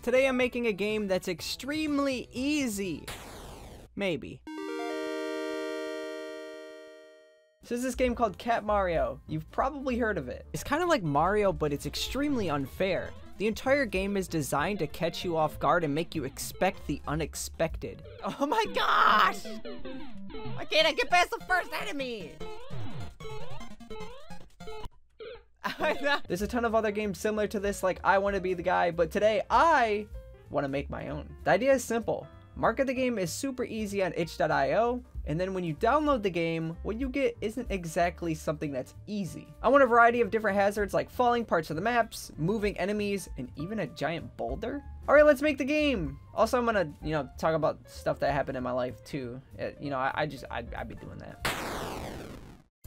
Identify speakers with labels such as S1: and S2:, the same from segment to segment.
S1: Today I'm making a game that's extremely easy. Maybe. So this is this game called Cat Mario. You've probably heard of it. It's kind of like Mario, but it's extremely unfair. The entire game is designed to catch you off guard and make you expect the unexpected.
S2: Oh my gosh! Why can't I get past the first enemy?
S1: There's a ton of other games similar to this, like I Want to Be the Guy, but today I want to make my own. The idea is simple. Market the game is super easy on itch.io, and then when you download the game, what you get isn't exactly something that's easy. I want a variety of different hazards like falling parts of the maps, moving enemies, and even a giant boulder. All right, let's make the game. Also, I'm gonna, talk about stuff that happened in my life too. I'd be doing that.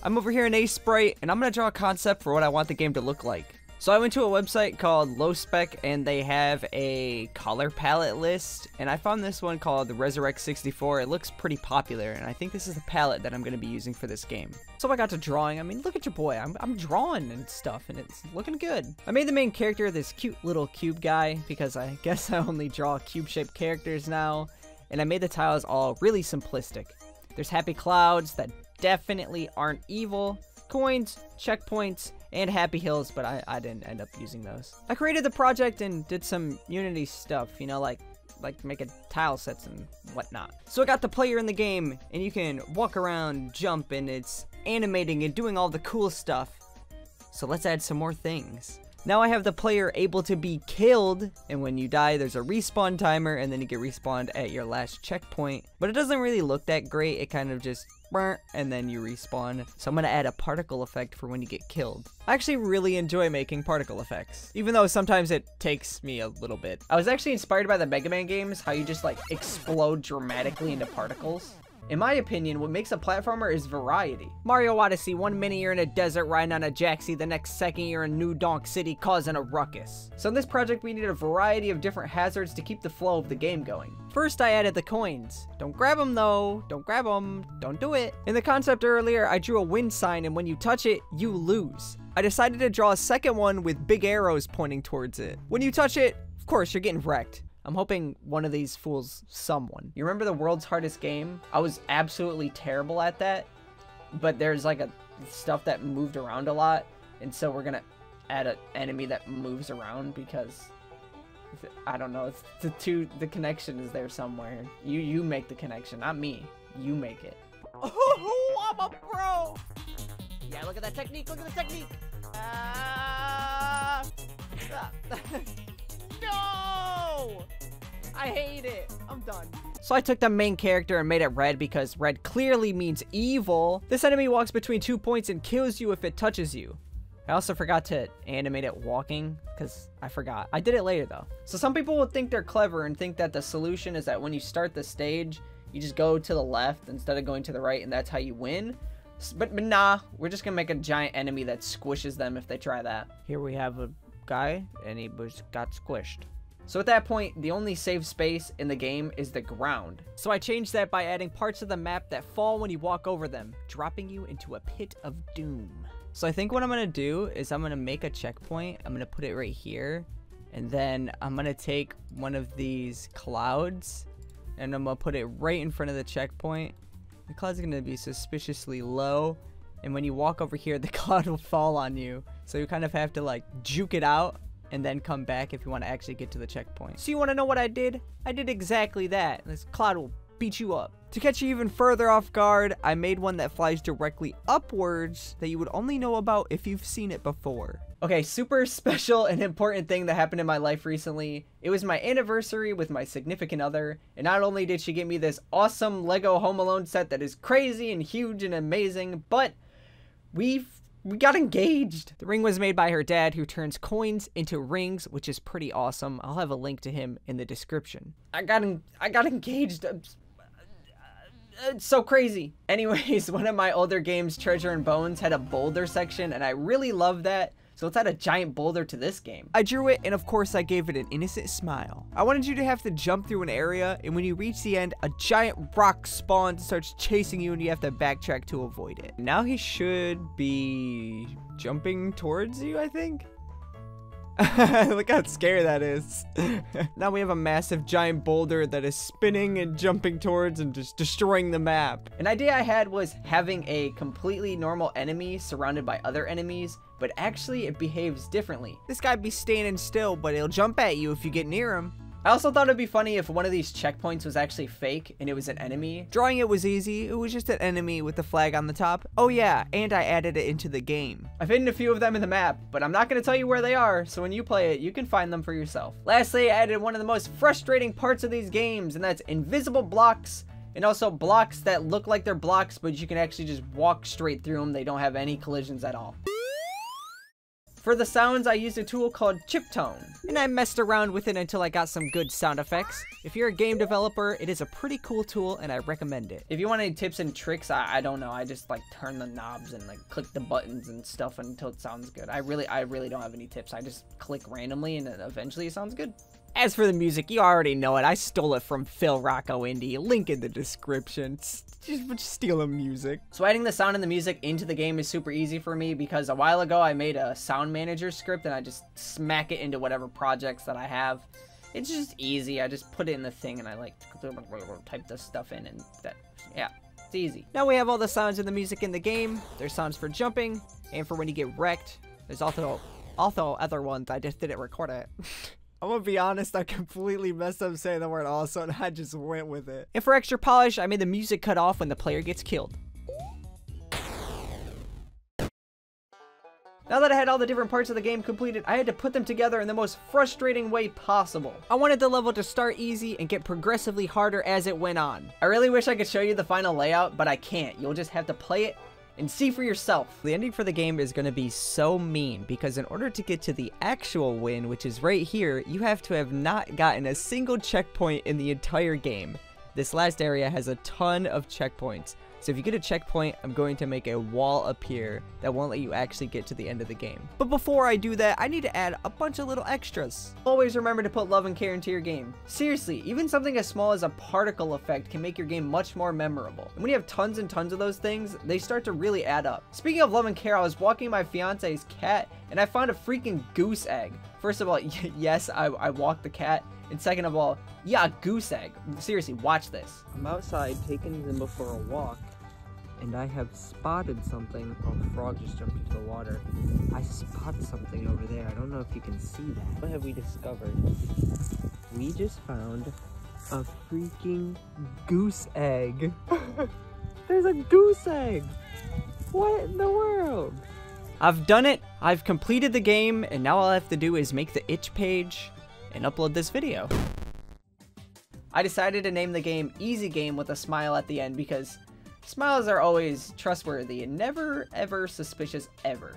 S1: I'm over here in A-Sprite, and I'm gonna draw a concept for what I want the game to look like. So I went to a website called Low Spec, and they have a color palette list, and I found this one called the Resurrect 64. It looks pretty popular, and I think this is the palette that I'm going to be using for this game. So I got to drawing. I mean, look at your boy. I'm drawing and stuff, and it's looking good. I made the main character this cute little cube guy, because I guess I only draw cube-shaped characters now, and I made the tiles all really simplistic. There's happy clouds that definitely aren't evil, coins, checkpoints, and happy hills, but I didn't end up using those. I created the project and did some Unity stuff, like making tile sets and whatnot. So I got the player in the game, and you can walk around, jump, and it's animating and doing all the cool stuff. So let's add some more things. Now I have the player able to be killed, and when you die, there's a respawn timer, and then you get respawned at your last checkpoint. But it doesn't really look that great. It kind of just and then you respawn. So I'm gonna add a particle effect for when you get killed. I actually really enjoy making particle effects, even though sometimes it takes me a little bit. I was actually inspired by the Mega Man games, how you just like explode dramatically into particles. In my opinion, what makes a platformer is variety. Mario Odyssey, 1 minute you're in a desert riding on a Jaxi, the next second you're in New Donk City causing a ruckus. So in this project, we needed a variety of different hazards to keep the flow of the game going. First, I added the coins. Don't grab them though, don't grab them, don't do it. In the concept earlier, I drew a wind sign, and when you touch it, you lose. I decided to draw a second one with big arrows pointing towards it. When you touch it, of course, you're getting wrecked. I'm hoping one of these fools someone. You remember the world's hardest game? I was absolutely terrible at that, but there's like stuff that moved around a lot, and so we're gonna add an enemy that moves around because I don't know. It's the connection is there somewhere. You make the connection, not me. You make it.
S2: Oh, I'm a pro. Yeah, look at that technique. Look at the technique. No! I hate it. I'm done.
S1: So I took the main character and made it red because red clearly means evil. This enemy walks between 2 points and kills you if it touches you. I also forgot to animate it walking because I forgot. I did it later though. So some people will think they're clever and think that the solution is that when you start the stage, you just go to the left instead of going to the right, and that's how you win. But nah, we're just gonna make a giant enemy that squishes them if they try that. Here we have a guy, and he got squished. So at that point, the only safe space in the game is the ground. So I changed that by adding parts of the map that fall when you walk over them, dropping you into a pit of doom. So I think what I'm gonna do is I'm gonna make a checkpoint. I'm gonna put it right here, and then I'm gonna take one of these clouds, and I'm gonna put it right in front of the checkpoint. The cloud's gonna be suspiciously low, and when you walk over here, the cloud will fall on you. So you kind of have to like juke it out and then come back if you want to actually get to the checkpoint. So you want to know what I did? I did exactly that. This cloud will beat you up. To catch you even further off guard, I made one that flies directly upwards that you would only know about if you've seen it before. Okay, super special and important thing that happened in my life recently. It was my anniversary with my significant other, and not only did she get me this awesome Lego Home Alone set that is crazy and huge and amazing, but we got engaged. The ring was made by her dad, who turns coins into rings, which is pretty awesome. I'll have a link to him in the description. I got engaged. It's so crazy. Anyways, one of my older games, Treasure and Bones, had a boulder section, and I really love that. So let's add a giant boulder to this game. I drew it, and of course I gave it an innocent smile. I wanted you to have to jump through an area, and when you reach the end, a giant rock spawns and starts chasing you, and you have to backtrack to avoid it. Now he should be jumping towards you, I think. Look how scary that is. Now we have a massive giant boulder that is spinning and jumping towards and just destroying the map. An idea I had was having a completely normal enemy surrounded by other enemies, but actually it behaves differently. This guy be standing still, but he'll jump at you if you get near him. I also thought it'd be funny if one of these checkpoints was actually fake and it was an enemy. Drawing it was easy. It was just an enemy with the flag on the top. Oh yeah, and I added it into the game. I've hidden a few of them in the map, but I'm not going to tell you where they are, so when you play it, you can find them for yourself. Lastly, I added one of the most frustrating parts of these games, and that's invisible blocks, and also blocks that look like they're blocks, but you can actually just walk straight through them. They don't have any collisions at all. For the sounds, I used a tool called Chiptone, and I messed around with it until I got some good sound effects. If you're a game developer, it is a pretty cool tool, and I recommend it. If you want any tips and tricks, I don't know. I just like turn the knobs and like click the buttons and stuff until it sounds good. I really don't have any tips. I just click randomly, and then eventually it sounds good. As for the music, you already know it. I stole it from Phil Rocco Indie. Link in the description. Just stealing music. So adding the sound and the music into the game is super easy for me because a while ago I made a sound manager script and I just smack it into whatever projects that I have. It's just easy. I just put it in the thing and I like type this stuff in and that, yeah, it's easy. Now we have all the sounds and the music in the game. There's sounds for jumping and for when you get wrecked. There's also other ones. I just didn't record it. I'm gonna be honest, I completely messed up saying the word also, and I just went with it. And for extra polish, I made the music cut off when the player gets killed. Now that I had all the different parts of the game completed, I had to put them together in the most frustrating way possible. I wanted the level to start easy and get progressively harder as it went on. I really wish I could show you the final layout, but I can't. You'll just have to play it and see for yourself. The ending for the game is going to be so mean because in order to get to the actual win, which is right here, you have to have not gotten a single checkpoint in the entire game. This last area has a ton of checkpoints. So if you get a checkpoint, I'm going to make a wall appear that won't let you actually get to the end of the game. But before I do that, I need to add a bunch of little extras. Always remember to put love and care into your game. Seriously, even something as small as a particle effect can make your game much more memorable. And when you have tons and tons of those things, they start to really add up. Speaking of love and care, I was walking my fiance's cat and I found a freaking goose egg. First of all, yes, I walked the cat. And second of all, yeah, a goose egg. Seriously, watch this. I'm outside taking Zimba for a walk, and I have spotted something. Oh, the frog just jumped into the water. I spotted something over there. I don't know if you can see that. What have we discovered? We just found a freaking goose egg. There's a goose egg. What in the world? I've done it. I've completed the game, and now all I have to do is make the itch page and upload this video. I decided to name the game Easy Game with a smile at the end because smiles are always trustworthy and never ever suspicious ever.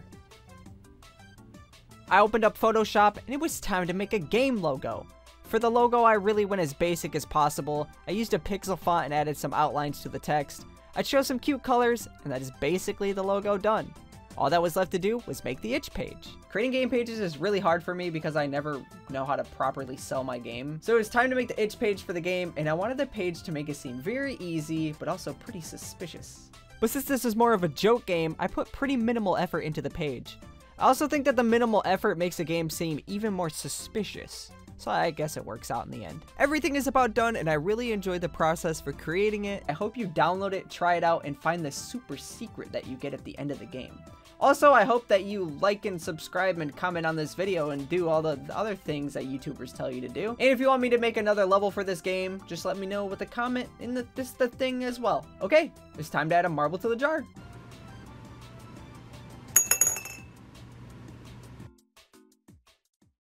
S1: I opened up Photoshop and it was time to make a game logo. For the logo, I really went as basic as possible. I used a pixel font and added some outlines to the text. I chose some cute colors, and that is basically the logo done. All that was left to do was make the itch page. Creating game pages is really hard for me because I never know how to properly sell my game. So it was time to make the itch page for the game, and I wanted the page to make it seem very easy, but also pretty suspicious. But since this is more of a joke game, I put pretty minimal effort into the page. I also think that the minimal effort makes the game seem even more suspicious. So I guess it works out in the end. Everything is about done, and I really enjoyed the process for creating it. I hope you download it, try it out, and find the super secret that you get at the end of the game. Also, I hope that you like and subscribe and comment on this video and do all the other things that YouTubers tell you to do. And if you want me to make another level for this game, just let me know with a comment in the thing as well. Okay, it's time to add a marble to the jar.